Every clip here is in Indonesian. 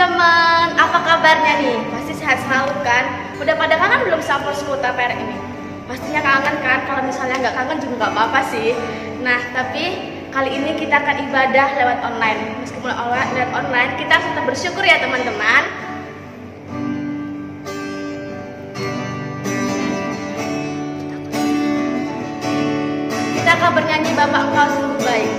teman-teman, apa kabarnya nih? Pasti sehat selalu kan? Udah pada kangen belum sama Poskota PR ini? Pastinya kangen kan? Kalau misalnya nggak kangen juga nggak apa-apa sih. Nah, tapi kali ini kita akan ibadah lewat online. Meskipun lewat online, kita harus tetap bersyukur ya teman-teman. Kita akan bernyanyi Bapak Engkau Sungguh Baik.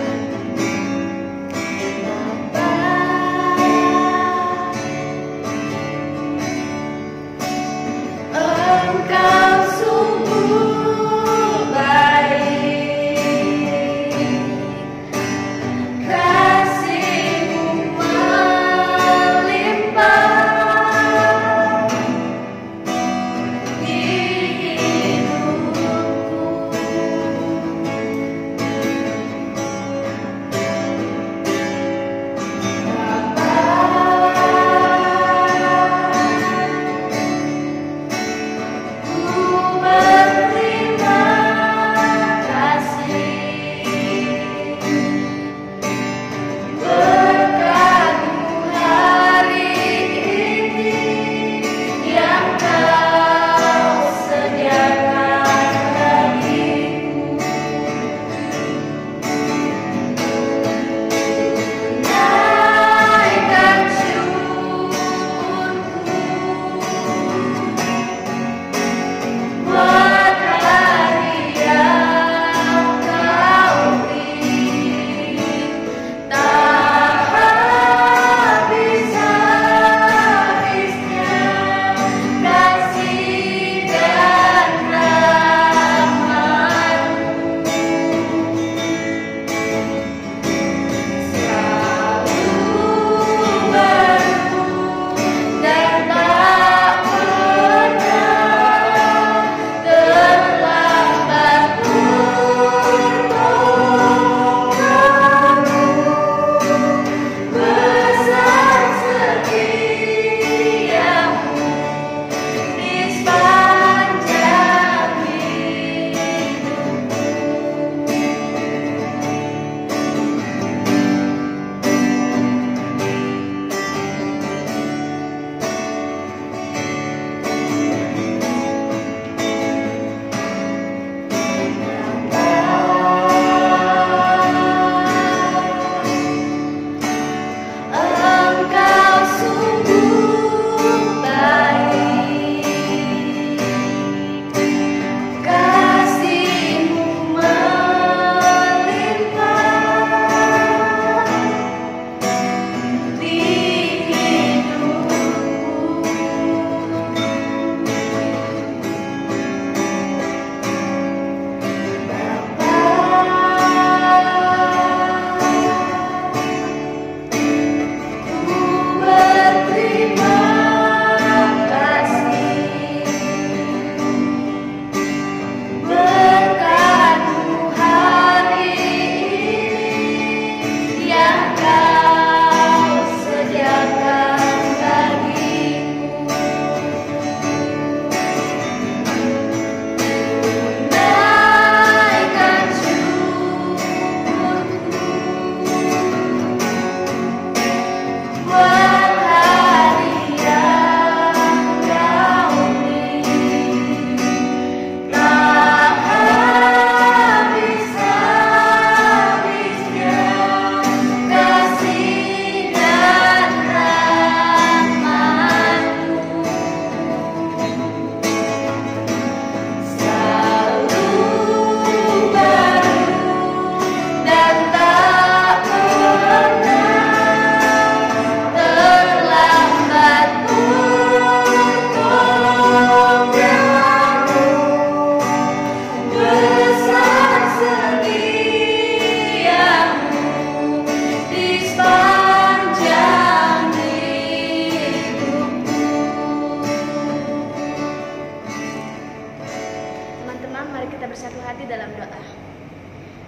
Mari kita bersatu hati dalam doa.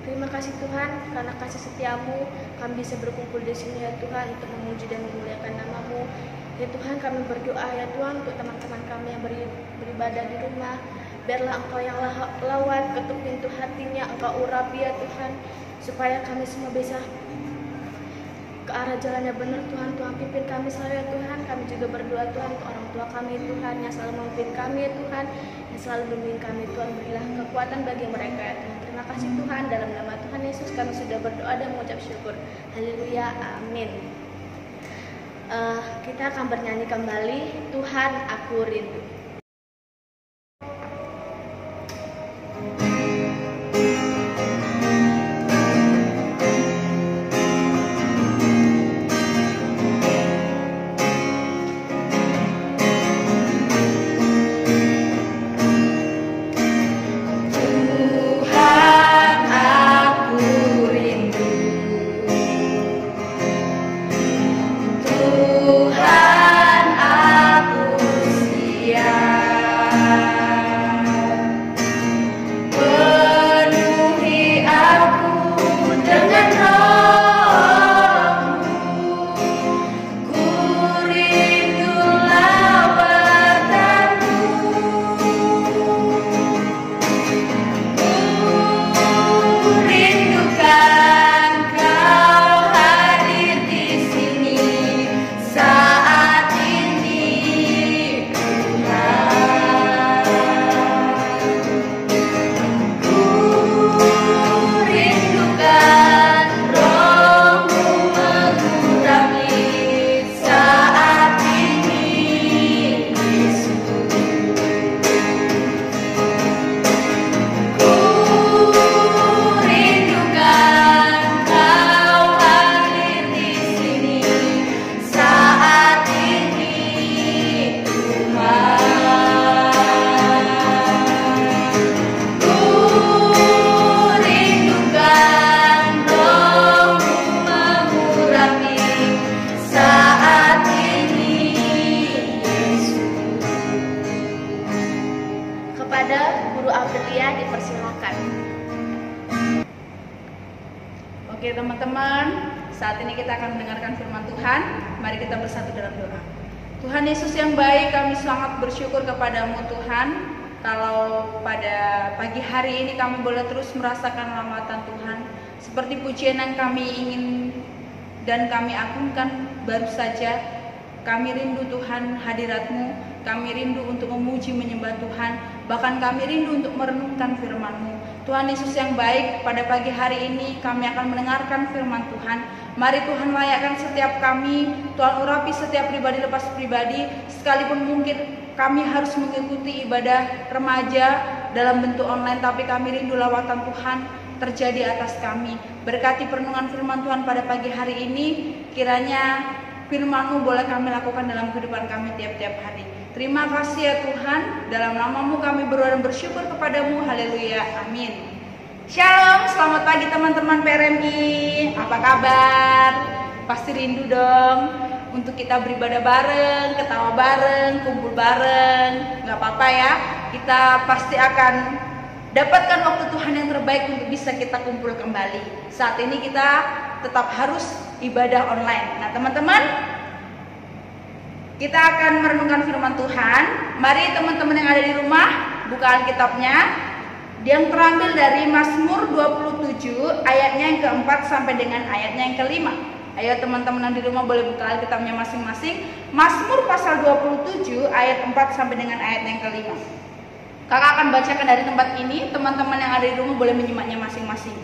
Terima kasih Tuhan, karena kasih setiamu kami bisa berkumpul di sini ya Tuhan untuk memuji dan memuliakan nama-Mu. Ya Tuhan, kami berdoa ya Tuhan untuk teman-teman kami yang beribadah di rumah. Biarlah Engkau yang lawat, ketuk pintu hatinya, Engkau urapi ya Tuhan, supaya kami semua bisa arah jalan yang benar Tuhan. Tuhan pimpin kami selalu ya Tuhan. Kami juga berdoa Tuhan untuk orang tua kami Tuhan yang selalu memimpin kami ya Tuhan, yang selalu membimbing kami Tuhan. Berilah kekuatan bagi mereka ya Tuhan. Terima kasih Tuhan, dalam nama Tuhan Yesus kami sudah berdoa dan mengucap syukur. Haleluya, amin. Kita akan bernyanyi kembali, Tuhan Aku Rindu. Oke teman-teman, saat ini kita akan mendengarkan firman Tuhan. Mari kita bersatu dalam doa. Tuhan Yesus yang baik, kami sangat bersyukur kepadamu Tuhan, kalau pada pagi hari ini kami boleh terus merasakan lambatan Tuhan, seperti pujian yang kami ingin dan kami agungkan baru saja. Kami rindu Tuhan hadirat-Mu, kami rindu untuk memuji menyembah Tuhan, bahkan kami rindu untuk merenungkan firman-Mu. Tuhan Yesus yang baik, pada pagi hari ini kami akan mendengarkan firman Tuhan. Mari Tuhan layakkan setiap kami, Tuhan urapi setiap pribadi lepas pribadi, sekalipun mungkin kami harus mengikuti ibadah remaja dalam bentuk online, tapi kami rindu lawatan Tuhan terjadi atas kami. Berkati perenungan firman Tuhan pada pagi hari ini, kiranya firman-Mu boleh kami lakukan dalam kehidupan kami tiap-tiap hari. Terima kasih ya Tuhan, dalam nama-Mu kami berdoa dan bersyukur kepadamu. Haleluya, amin. Shalom, selamat pagi teman-teman PRMI. Apa kabar? Pasti rindu dong untuk kita beribadah bareng, ketawa bareng, kumpul bareng. Gak apa-apa ya, kita pasti akan dapatkan waktu Tuhan yang terbaik untuk bisa kita kumpul kembali. Saat ini kita tetap harus ibadah online. Nah teman-teman, kita akan merenungkan firman Tuhan. Mari teman-teman yang ada di rumah buka Alkitabnya, yang terambil dari Mazmur 27 ayatnya yang keempat sampai dengan ayatnya yang kelima. Ayo teman-teman yang di rumah boleh buka Alkitabnya masing-masing. Mazmur pasal 27 ayat 4 sampai dengan ayat yang kelima. Kakak akan bacakan dari tempat ini, teman-teman yang ada di rumah boleh menyimaknya masing-masing.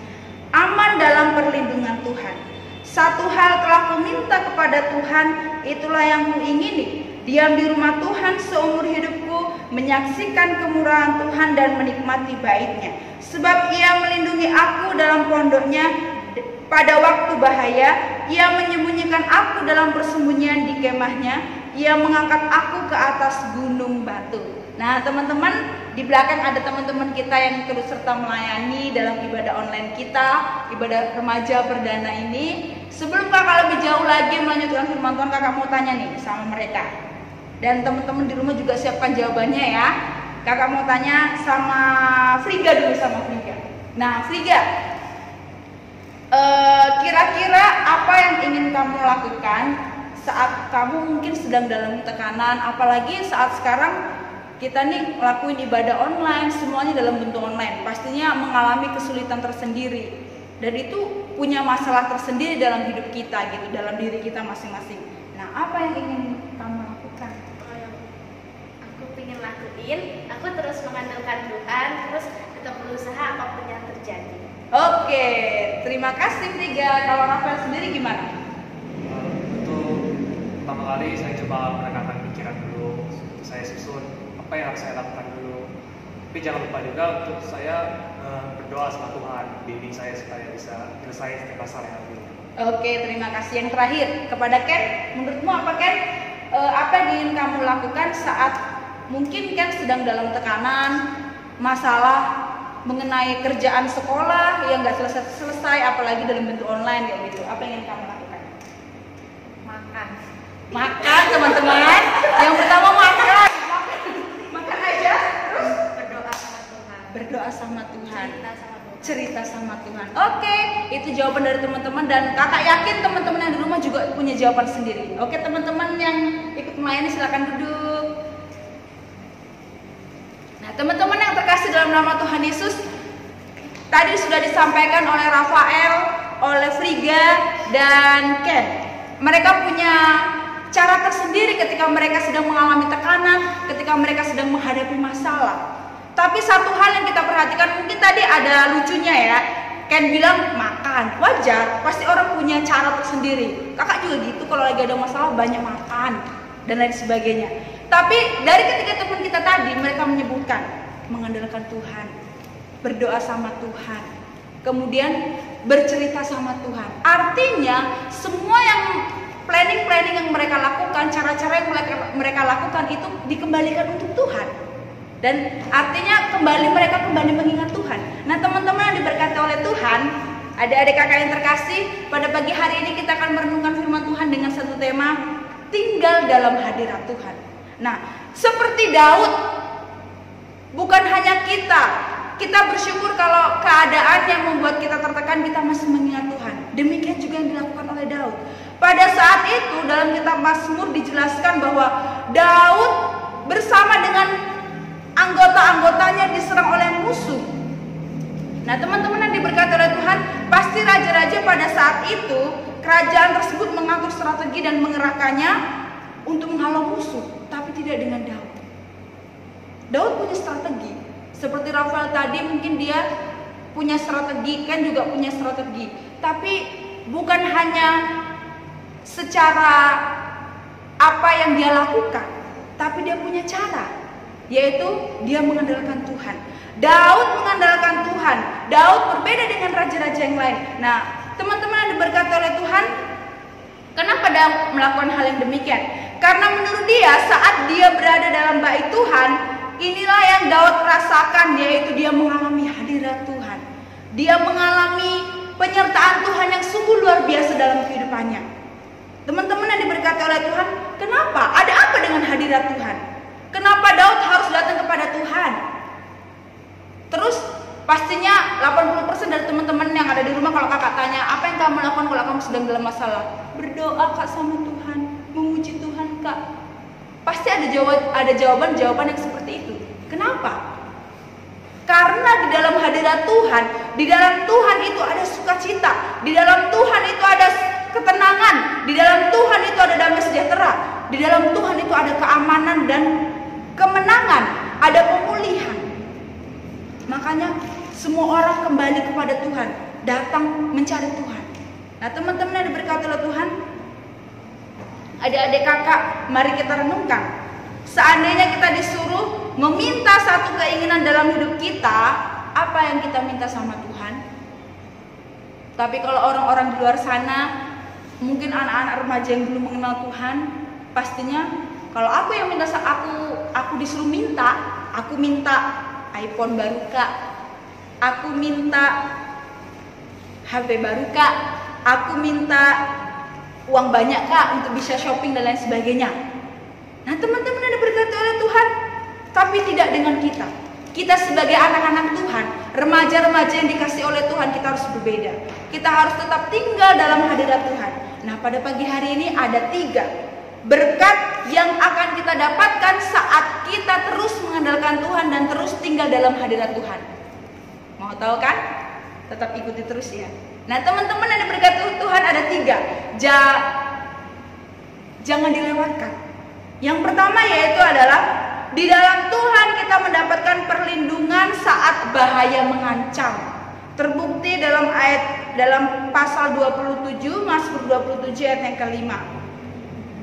Aman dalam perlindungan Tuhan. Satu hal telah kuminta kepada Tuhan, itulah yang kuingini, diam di rumah Tuhan seumur hidupku, menyaksikan kemurahan Tuhan dan menikmati bait-Nya. Sebab Ia melindungi aku dalam pondok-Nya pada waktu bahaya, Ia menyembunyikan aku dalam persembunyian di kemah-Nya, Ia mengangkat aku ke atas gunung batu. Nah teman-teman, di belakang ada teman-teman kita yang terus serta melayani dalam ibadah online kita, ibadah remaja perdana ini. Sebelum kakak lebih jauh lagi melanjutkan firman Tuhan, kakak mau tanya nih sama mereka. Dan teman-teman di rumah juga siapkan jawabannya ya. Kakak mau tanya sama Friga dulu, sama Friga. Nah Friga, kira-kira apa yang ingin kamu lakukan saat kamu mungkin sedang dalam tekanan, apalagi saat sekarang kita nih ngelakuin ibadah online, semuanya dalam bentuk online, pastinya mengalami kesulitan tersendiri. Dan itu punya masalah tersendiri dalam hidup kita gitu, dalam diri kita masing-masing. Nah, apa yang ingin kamu lakukan? Yang aku pengen lakuin, aku terus mengandalkan Tuhan, terus tetap berusaha apapun yang terjadi. Oke, terima kasih Friga. Kalau Rafael sendiri gimana? Untuk pertama kali saya coba menenangkan pikiran dulu, saya susun apa yang harus saya lakukan dulu. Tapi jangan lupa juga untuk saya berdoa sama Tuhan, bimbing saya supaya bisa selesai setiap masalah yang ada. Oke, terima kasih. Yang terakhir kepada Ken, menurutmu apa Ken? Apa yang ingin kamu lakukan saat mungkin Ken sedang dalam tekanan, masalah mengenai kerjaan sekolah yang nggak selesai, apalagi dalam bentuk online kayak gitu. Apa yang ingin kamu lakukan? Makan teman-teman. Yang pertama makan aja. Terus berdoa sama Tuhan. Cerita sama Tuhan. Oke, itu jawaban dari teman-teman, dan kakak yakin teman-teman yang di rumah juga punya jawaban sendiri. Oke, teman-teman yang ikut melayani silakan duduk. Nah, teman-teman yang terkasih dalam nama Tuhan Yesus, tadi sudah disampaikan oleh Rafael, oleh Friga, dan Ken. Mereka punya cara tersendiri ketika mereka sedang mengalami tekanan, ketika mereka sedang menghadapi masalah. Tapi satu hal yang kita perhatikan, mungkin tadi ada lucunya ya. Ken bilang makan, wajar, pasti orang punya cara tersendiri. Kakak juga gitu, kalau lagi ada masalah banyak makan dan lain sebagainya. Tapi dari ketiga teman kita tadi, mereka menyebutkan mengandalkan Tuhan, berdoa sama Tuhan, kemudian bercerita sama Tuhan. Artinya semua yang planning yang mereka lakukan, cara-cara yang mereka lakukan itu dikembalikan untuk Tuhan. Dan artinya mereka kembali mengingat Tuhan. Nah, teman-teman yang diberkati oleh Tuhan, adik-adik kakak yang terkasih, pada pagi hari ini kita akan merenungkan firman Tuhan dengan satu tema, tinggal dalam hadirat Tuhan. Nah, seperti Daud, bukan hanya kita bersyukur kalau keadaan yang membuat kita tertekan, kita masih mengingat Tuhan. Demikian juga yang dilakukan oleh Daud. Pada saat itu dalam kitab Mazmur dijelaskan bahwa Daud bersama dengan anggota-anggotanya diserang oleh musuh. Nah, teman-teman yang diberkati oleh Tuhan, pasti raja-raja pada saat itu kerajaan tersebut mengatur strategi dan mengerahkannya untuk menghalau musuh, tapi tidak dengan Daud. Daud punya strategi. Seperti Rafael tadi, mungkin dia punya strategi, Ken juga punya strategi. Tapi bukan hanya secara apa yang dia lakukan, tapi dia punya cara, yaitu dia mengandalkan Tuhan. Daud mengandalkan Tuhan. Daud berbeda dengan raja-raja yang lain. Nah, teman-teman yang diberkati oleh Tuhan, kenapa Daud melakukan hal yang demikian? Karena menurut dia, saat dia berada dalam bait Tuhan, inilah yang Daud rasakan, yaitu dia mengalami hadirat Tuhan. Dia mengalami penyertaan Tuhan yang sungguh luar biasa dalam kehidupannya. Teman-teman yang diberkati oleh Tuhan, kenapa? Ada apa dengan hadirat Tuhan? Kenapa Daud harus datang kepada Tuhan? Terus pastinya 80% dari teman-teman yang ada di rumah, kalau kakak tanya, apa yang kamu lakukan kalau kamu sedang dalam masalah? Berdoa kak sama Tuhan, memuji Tuhan kak. Pasti ada jawaban yang seperti itu. Kenapa? Karena di dalam hadirat Tuhan, di dalam Tuhan itu ada sukacita, di dalam Tuhan itu ada ketenangan, di dalam Tuhan itu ada damai sejahtera, di dalam Tuhan itu ada keamanan dan kemenangan, ada pemulihan. Makanya semua orang kembali kepada Tuhan, datang mencari Tuhan. Nah, teman-teman yang diberkati oleh Tuhan, adik-adik kakak, mari kita renungkan. Seandainya kita disuruh meminta satu keinginan dalam hidup kita, apa yang kita minta sama Tuhan? Tapi kalau orang-orang di luar sana, mungkin anak-anak remaja yang belum mengenal Tuhan, pastinya kalau aku yang minta, aku disuruh minta, aku minta iPhone baru kak, aku minta HP baru kak, aku minta uang banyak kak untuk bisa shopping dan lain sebagainya. Nah, teman-teman yang diberkati oleh Tuhan, tapi tidak dengan kita. Kita sebagai anak-anak Tuhan, remaja-remaja yang dikasih oleh Tuhan, kita harus berbeda. Kita harus tetap tinggal dalam hadirat Tuhan. Nah, pada pagi hari ini ada 3 berkat yang akan kita dapatkan saat kita terus mengandalkan Tuhan dan terus tinggal dalam hadirat Tuhan. Mau tahu kan? Tetap ikuti terus ya. Nah teman-teman yang diberkati Tuhan ada 3. Jangan dilewatkan. Yang pertama yaitu adalah di dalam Tuhan kita mendapatkan perlindungan saat bahaya mengancam. Terbukti dalam pasal 27, Mazmur 27 ayat yang ke-5.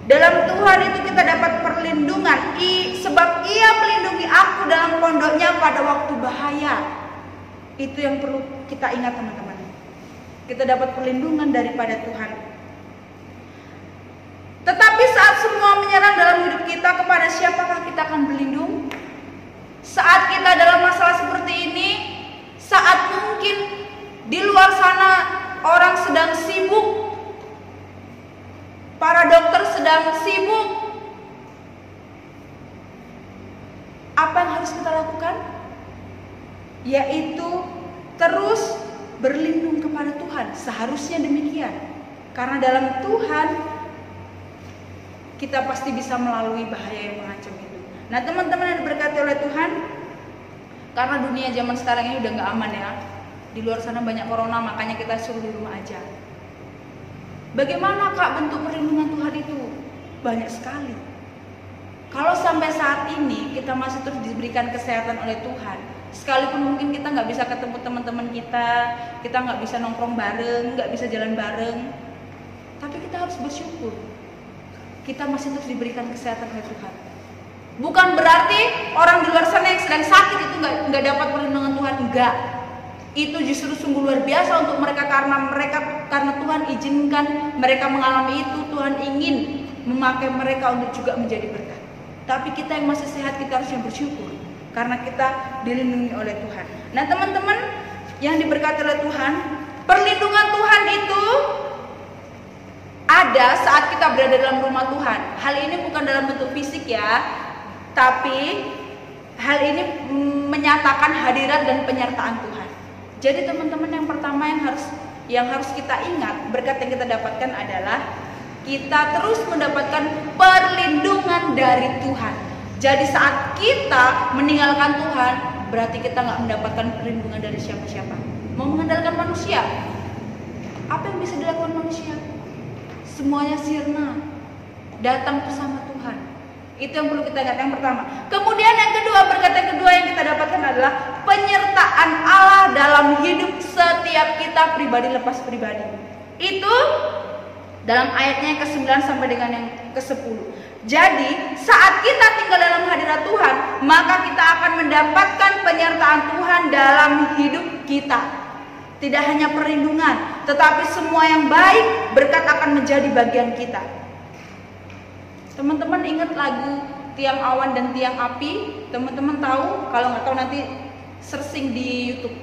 Dalam Tuhan itu kita dapat perlindungan, sebab Ia melindungi aku dalam pondoknya pada waktu bahaya. Itu yang perlu kita ingat teman-teman. Kita dapat perlindungan daripada Tuhan. Tetapi saat semua menyerang dalam hidup kita, kepada siapakah kita akan berlindung? Saat kita dalam masalah seperti ini, saat mungkin di luar sana orang sedang sibuk, para dokter sedang sibuk, apa yang harus kita lakukan? Yaitu terus berlindung kepada Tuhan. Seharusnya demikian. Karena dalam Tuhan kita pasti bisa melalui bahaya yang mengancam itu. Nah teman-teman yang diberkati oleh Tuhan, karena dunia zaman sekarang ini udah gak aman ya. Di luar sana banyak corona, makanya kita suruh di rumah aja. Bagaimana Kak bentuk perlindungan Tuhan itu? Banyak sekali. Kalau sampai saat ini kita masih terus diberikan kesehatan oleh Tuhan, sekalipun mungkin kita nggak bisa ketemu teman-teman kita nggak bisa nongkrong bareng, nggak bisa jalan bareng, tapi kita harus bersyukur. Kita masih terus diberikan kesehatan oleh Tuhan. Bukan berarti orang di luar sana yang sedang sakit itu nggak dapat perlindungan Tuhan, enggak. Itu justru sungguh luar biasa untuk mereka karena Tuhan izinkan mereka mengalami itu. Tuhan ingin memakai mereka untuk juga menjadi berkat. Tapi kita yang masih sehat, kita harus bersyukur karena kita dilindungi oleh Tuhan. Nah teman-teman yang diberkati oleh Tuhan, perlindungan Tuhan itu ada saat kita berada dalam rumah Tuhan. Hal ini bukan dalam bentuk fisik ya, tapi hal ini menyatakan hadirat dan penyertaan Tuhan. Jadi teman-teman yang pertama yang harus kita ingat, berkat yang kita dapatkan adalah kita terus mendapatkan perlindungan dari Tuhan. Jadi saat kita meninggalkan Tuhan, berarti kita nggak mendapatkan perlindungan dari siapa-siapa. Mau mengandalkan manusia, apa yang bisa dilakukan manusia? Semuanya sirna, datang bersama Tuhan. Itu yang perlu kita ingat, yang pertama. Kemudian yang kedua, berkat yang kedua yang kita dapatkan adalah penyertaan Allah dalam hidup setiap kita pribadi lepas pribadi. Itu dalam ayatnya yang ke-9 sampai dengan yang ke-10. Jadi saat kita tinggal dalam hadirat Tuhan, maka kita akan mendapatkan penyertaan Tuhan dalam hidup kita. Tidak hanya perlindungan, tetapi semua yang baik, berkat akan menjadi bagian kita. Teman-teman ingat lagu Tiang Awan dan Tiang Api? Teman-teman tahu? Kalau nggak tahu nanti searching di YouTube,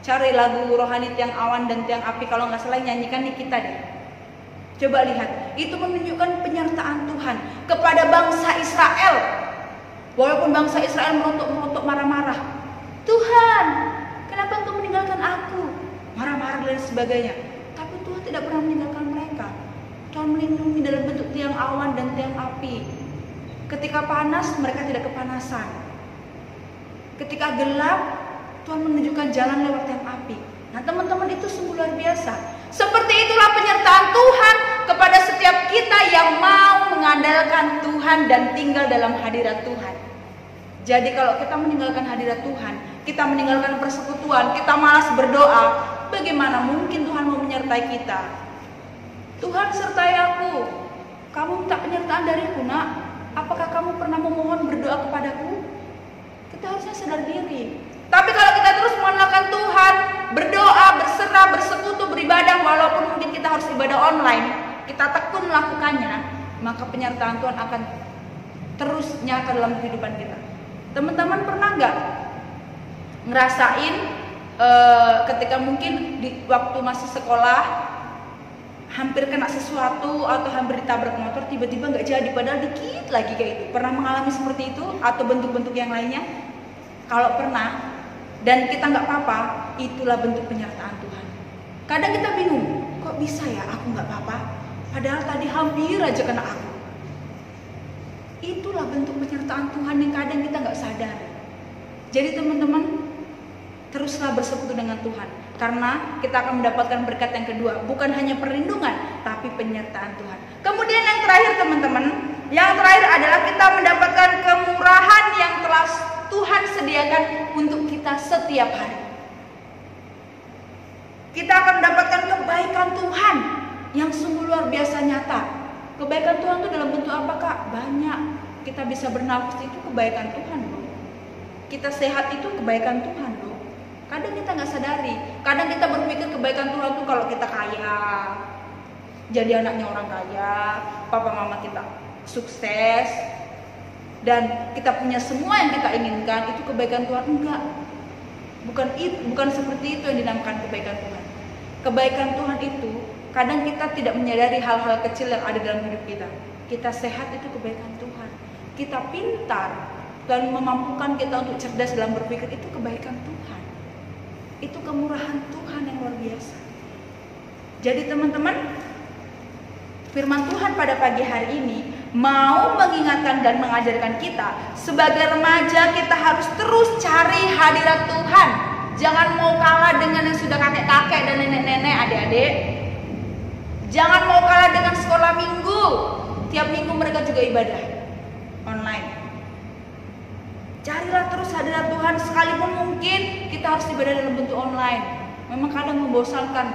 cari lagu rohani Tiang Awan dan Tiang Api. Kalau nggak salah nyanyikan Nikita deh. Coba lihat, itu menunjukkan penyertaan Tuhan kepada bangsa Israel. Walaupun bangsa Israel merotok marah-marah, Tuhan, kenapa Engkau meninggalkan aku? Marah-marah dan sebagainya. Tapi Tuhan tidak pernah meninggalkan mereka. Tuhan melindungi dalam bentuk tiang awan dan tiang api. Ketika panas, mereka tidak kepanasan. Ketika gelap, Tuhan menunjukkan jalan lewat tiang api. Nah teman-teman, itu sungguh luar biasa. Seperti itulah penyertaan Tuhan kepada setiap kita yang mau mengandalkan Tuhan dan tinggal dalam hadirat Tuhan. Jadi kalau kita meninggalkan hadirat Tuhan, kita meninggalkan persekutuan, kita malas berdoa, bagaimana mungkin Tuhan mau menyertai kita? Tuhan sertai aku. Kamu minta penyertaan dariku, nak. Apakah kamu pernah memohon berdoa kepadaku? Kita harusnya sadar diri. Tapi kalau kita terus mengandalkan Tuhan, berdoa, berserah, bersekutu, beribadah, walaupun mungkin kita harus ibadah online, kita tekun melakukannya, maka penyertaan Tuhan akan terus nyata dalam kehidupan kita. Teman-teman pernah nggak ngerasain ketika mungkin di waktu masih sekolah hampir kena sesuatu atau hampir ditabrak motor, tiba-tiba nggak jadi, padahal dikit lagi kayak itu? Pernah mengalami seperti itu atau bentuk-bentuk yang lainnya? Kalau pernah dan kita nggak apa-apa, itulah bentuk penyertaan Tuhan. Kadang kita bingung, kok bisa ya aku nggak apa-apa, padahal tadi hampir aja kena aku. Itulah bentuk penyertaan Tuhan yang kadang kita nggak sadar. Jadi teman-teman, teruslah bersekutu dengan Tuhan. Karena kita akan mendapatkan berkat yang kedua, bukan hanya perlindungan, tapi penyertaan Tuhan. Kemudian yang terakhir teman-teman, yang terakhir adalah kita mendapatkan kemurahan yang telah Tuhan sediakan untuk kita setiap hari. Kita akan mendapatkan kebaikan Tuhan yang sungguh luar biasa nyata. Kebaikan Tuhan itu dalam bentuk apa Kak? Banyak. Kita bisa bernafas itu kebaikan Tuhan loh. Kita sehat itu kebaikan Tuhan loh. Kadang kita nggak sadari. Kadang kita berpikir kebaikan Tuhan itu kalau kita kaya, jadi anaknya orang kaya, papa mama kita sukses, dan kita punya semua yang kita inginkan, itu kebaikan Tuhan. Enggak. Bukan seperti itu yang dinamakan kebaikan Tuhan. Kebaikan Tuhan itu kadang kita tidak menyadari hal-hal kecil yang ada dalam hidup kita. Kita sehat itu kebaikan Tuhan. Kita pintar dan memampukan kita untuk cerdas dalam berpikir, itu kebaikan Tuhan. Itu kemurahan Tuhan yang luar biasa. Jadi teman-teman, firman Tuhan pada pagi hari ini mau mengingatkan dan mengajarkan kita sebagai remaja, kita harus terus cari hadirat Tuhan. Jangan mau kalah dengan yang sudah kakek-kakek dan nenek-nenek, adik-adik. Jangan mau kalah dengan sekolah minggu. Tiap minggu mereka juga ibadah online. Carilah terus hadirat Tuhan, sekalipun mungkin kita harus ibadah dalam bentuk online. Memang kadang membosankan.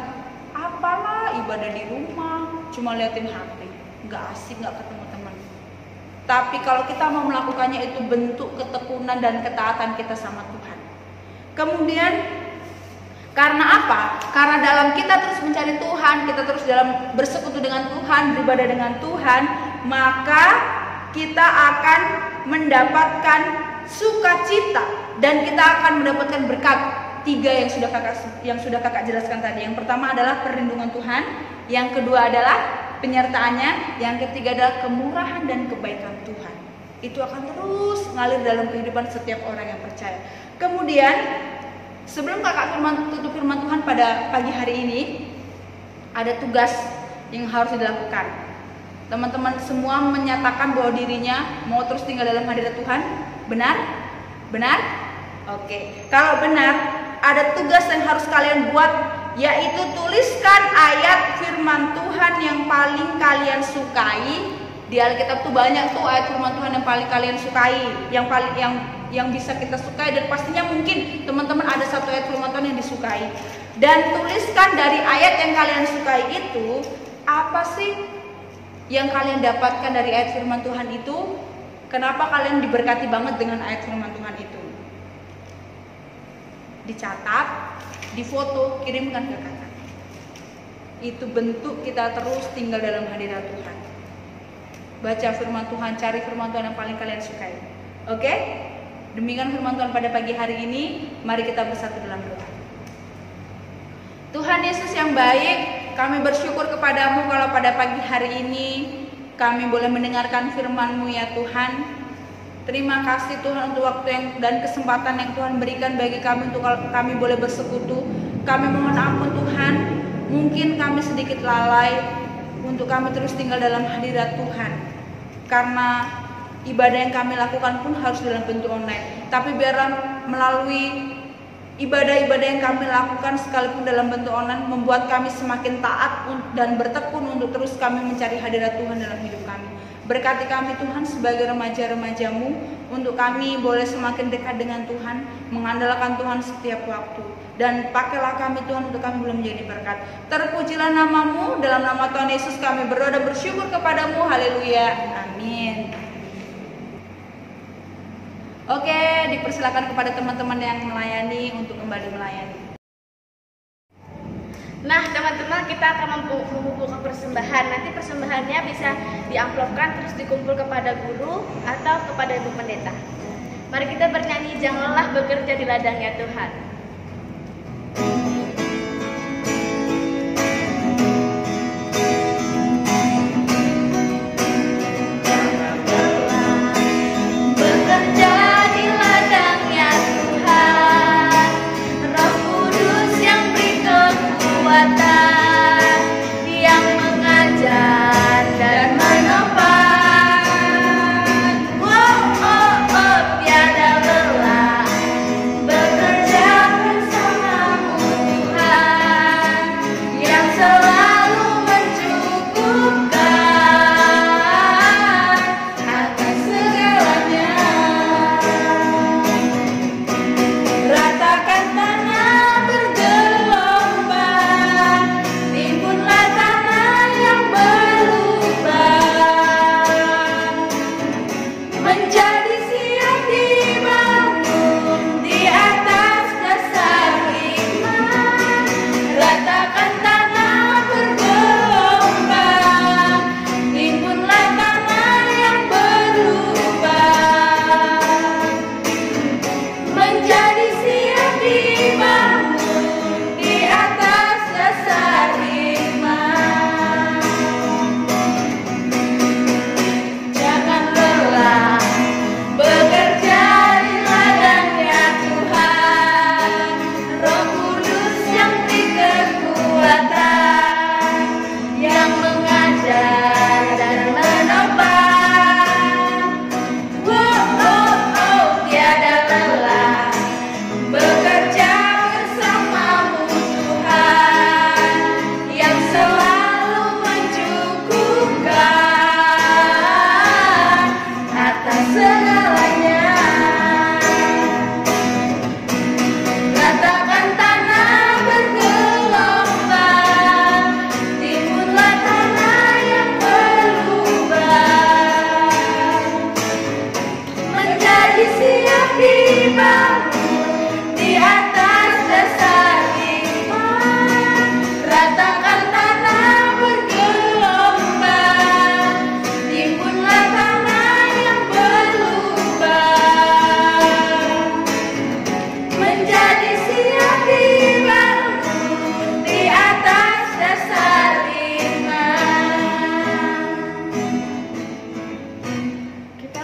Apalah ibadah di rumah, cuma liatin HP, nggak asik, nggak ketemu teman. Tapi kalau kita mau melakukannya, itu bentuk ketekunan dan ketaatan kita sama Tuhan. Kemudian karena apa? Karena dalam kita terus mencari Tuhan, kita terus dalam bersekutu dengan Tuhan, beribadah dengan Tuhan, maka kita akan mendapatkan sukacita dan kita akan mendapatkan berkat. Tiga yang sudah kakak jelaskan tadi. Yang pertama adalah perlindungan Tuhan, yang kedua adalah penyertaannya, yang ketiga adalah kemurahan dan kebaikan Tuhan. Itu akan terus ngalir dalam kehidupan setiap orang yang percaya. Kemudian sebelum kakak tutup firman Tuhan pada pagi hari ini, ada tugas yang harus dilakukan. Teman-teman semua menyatakan bahwa dirinya mau terus tinggal dalam hadirat Tuhan. Benar? Benar? Oke. Kalau benar, ada tugas yang harus kalian buat, yaitu tuliskan ayat firman Tuhan yang paling kalian sukai. Di Alkitab tuh banyak tuh ayat firman Tuhan yang paling kalian sukai, yang bisa kita sukai, dan pastinya mungkin teman-teman ada satu ayat firman Tuhan yang disukai. Dan tuliskan dari ayat yang kalian sukai itu, apa sih yang kalian dapatkan dari ayat firman Tuhan itu? Kenapa kalian diberkati banget dengan ayat firman Tuhan itu? Dicatat, difoto, kirimkan ke kakak. Itu bentuk kita terus tinggal dalam hadirat Tuhan. Baca firman Tuhan, cari firman Tuhan yang paling kalian sukai. Oke? Demikian firman Tuhan pada pagi hari ini. Mari kita bersatu dalam doa. Tuhan Yesus yang baik, kami bersyukur kepadamu kalau pada pagi hari ini kami boleh mendengarkan firman-Mu ya Tuhan. Terima kasih Tuhan untuk waktu dan kesempatan yang Tuhan berikan bagi kami untuk kami boleh bersekutu. Kami mohon ampun Tuhan, mungkin kami sedikit lalai untuk kami terus tinggal dalam hadirat Tuhan. Karena ibadah yang kami lakukan pun harus dalam bentuk online. Tapi biarlah melalui ibadah-ibadah yang kami lakukan sekalipun dalam bentuk online membuat kami semakin taat dan bertekun untuk terus kami mencari hadirat Tuhan dalam hidup kami. Berkati kami Tuhan sebagai remaja-remaja-Mu, untuk kami boleh semakin dekat dengan Tuhan, mengandalkan Tuhan setiap waktu. Dan pakailah kami Tuhan untuk kami boleh menjadi berkat. Terpujilah nama-Mu, dalam nama Tuhan Yesus kami berdoa dan bersyukur kepadamu. Haleluya, amin. Oke, dipersilakan kepada teman-teman yang melayani untuk kembali melayani. Nah teman-teman, kita akan membuka persembahan. Nanti persembahannya bisa diamplopkan terus dikumpul kepada guru atau kepada ibu pendeta. Mari kita bernyanyi, janganlah bekerja di ladangnya Tuhan. Yang mengajar dan menopang, tiada lelah bekerja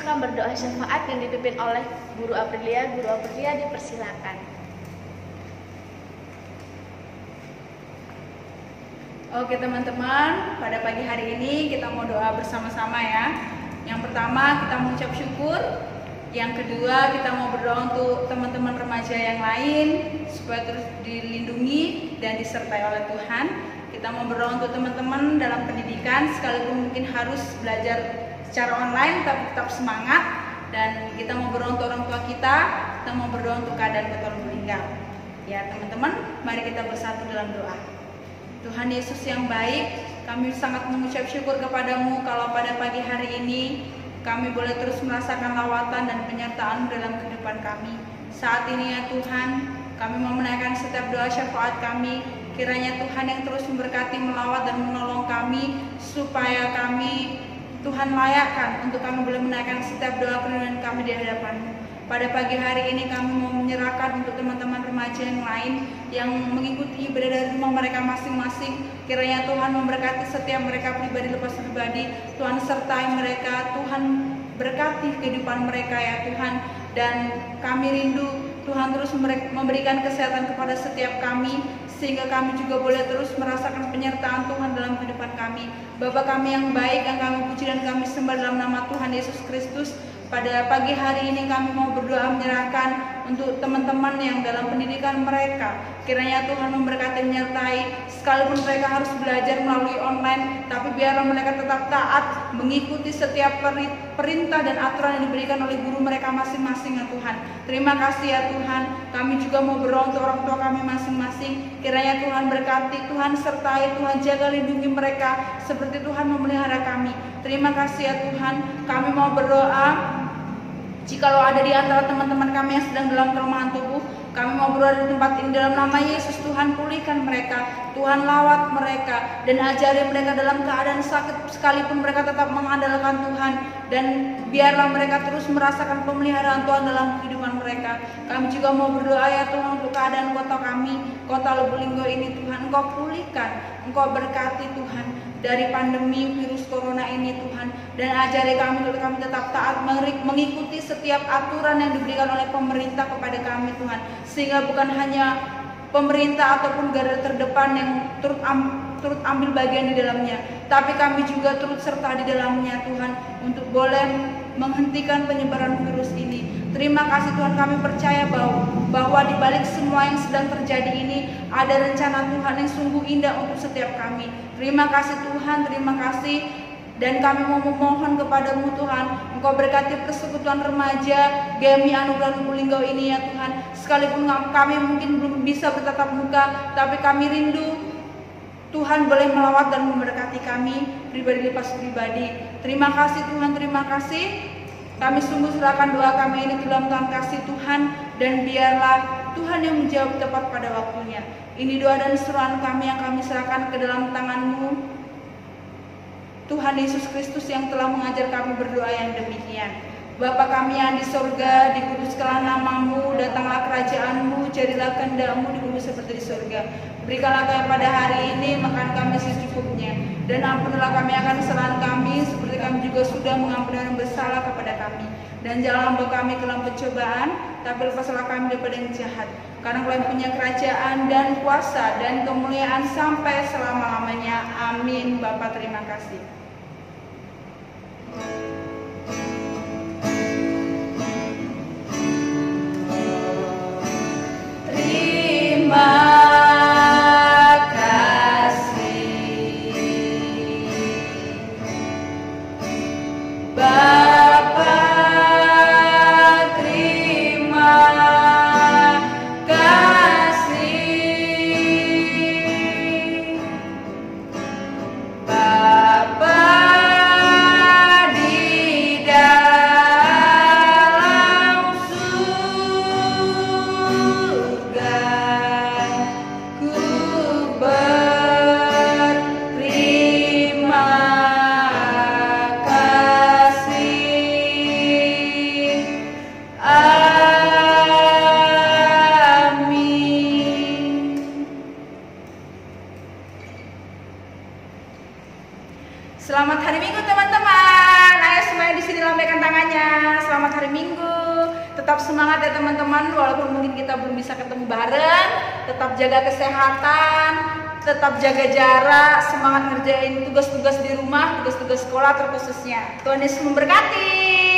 akan berdoa syafaat yang dipimpin oleh Guru Aprilia. Guru Aprilia dipersilakan. Oke teman-teman, pada pagi hari ini kita mau doa bersama-sama ya. Yang pertama kita mengucap syukur. Yang kedua kita mau berdoa untuk teman-teman remaja yang lain supaya terus dilindungi dan disertai oleh Tuhan. Kita mau berdoa untuk teman-teman dalam pendidikan, sekalipun mungkin harus belajar secara online tapi tetap semangat. Dan kita mau berdoa untuk orang tua kita mau berdoa untuk keadaan Kota Lubulingga. Ya teman-teman, mari kita bersatu dalam doa. Tuhan Yesus yang baik, kami sangat mengucap syukur kepadamu kalau pada pagi hari ini kami boleh terus merasakan lawatan dan penyertaan dalam kehidupan kami. Saat ini ya Tuhan, kami mau menaikkan setiap doa syafaat kami. Kiranya Tuhan yang terus memberkati, melawat dan menolong kami, supaya kami Tuhan layakkan untuk kami boleh menaikkan setiap doa perlindungan kami di hadapan-Mu. Pada pagi hari ini kami mau menyerahkan untuk teman-teman remaja yang lain yang mengikuti ibadah dari rumah mereka masing-masing. Kiranya Tuhan memberkati setiap mereka pribadi lepas pribadi. Tuhan sertai mereka, Tuhan berkati kehidupan mereka ya Tuhan. Dan kami rindu Tuhan terus memberikan kesehatan kepada setiap kami, sehingga kami juga boleh terus merasakan penyertaan Tuhan dalam kehidupan kami. Bapa kami yang baik, yang kami puji dan kami sembah dalam nama Tuhan Yesus Kristus. Pada pagi hari ini kami mau berdoa menyerahkan untuk teman-teman yang dalam pendidikan mereka. Kiranya Tuhan memberkati menyertai, sekalipun mereka harus belajar melalui online, tapi biarlah mereka tetap taat mengikuti setiap perintah dan aturan yang diberikan oleh guru mereka masing-masing ya Tuhan. Terima kasih ya Tuhan. Kami juga mau berdoa untuk orang tua kami masing-masing. Kiranya Tuhan berkati, Tuhan sertai, Tuhan jaga lindungi mereka seperti Tuhan memelihara kami. Terima kasih ya Tuhan. Kami mau berdoa, jikalau ada di antara teman-teman kami yang sedang dalam kelemahan tubuh, kami mau berdoa di tempat ini dalam nama Yesus. Tuhan pulihkan mereka, Tuhan lawat mereka, dan ajari mereka dalam keadaan sakit sekalipun mereka tetap mengandalkan Tuhan. Dan biarlah mereka terus merasakan pemeliharaan Tuhan dalam kehidupan mereka. Kami juga mau berdoa ya Tuhan untuk keadaan kota kami, Kota Lubulingga ini Tuhan. Engkau pulihkan, Engkau berkati Tuhan dari pandemi virus corona ini Tuhan. Dan ajari kami untuk kami tetap taat mengikuti setiap aturan yang diberikan oleh pemerintah kepada kami Tuhan. Sehingga bukan hanya pemerintah ataupun garda terdepan yang turut ambil bagian di dalamnya, tapi kami juga turut serta di dalamnya Tuhan, untuk boleh menghentikan penyebaran virus ini. Terima kasih Tuhan, kami percaya bahwa di balik semua yang sedang terjadi ini ada rencana Tuhan yang sungguh indah untuk setiap kami. Terima kasih Tuhan, terima kasih. Dan kami mau memohon kepadamu Tuhan, Engkau berkati persekutuan remaja GMI Anugerah Lubulingga ini ya Tuhan. Sekalipun kami mungkin belum bisa bertatap muka, tapi kami rindu Tuhan boleh melawat dan memberkati kami pribadi lepas pribadi. Terima kasih Tuhan, terima kasih. Kami sungguh serahkan doa kami ini dalam tangan kasih Tuhan, dan biarlah Tuhan yang menjawab tepat pada waktunya. Ini doa dan seruan kami yang kami serahkan ke dalam tangan-Mu, Tuhan Yesus Kristus yang telah mengajar kami berdoa yang demikian. Bapa kami yang di surga, dikuduskanlah nama-Mu, datanglah kerajaan-Mu, jadilah kehendak-Mu di bumi seperti di surga. Berikanlah kami pada hari ini makan kami secukupnya, dan ampunilah kami akan kesalahan kami, seperti kami juga sudah mengampuni orang bersalah kepada kami. Dan janganlah membawa kami ke dalam pencobaan, tapi lepaslah kami daripada yang jahat. Karena Kau yang punya kerajaan dan kuasa dan kemuliaan sampai selama-lamanya. Amin. Bapa, terima kasih. Bapa di hari Minggu. Tetap semangat ya teman-teman, walaupun mungkin kita belum bisa ketemu bareng. Tetap jaga kesehatan, tetap jaga jarak, semangat ngerjain tugas-tugas di rumah, tugas-tugas sekolah terkhususnya. Tuhan Yesus memberkati.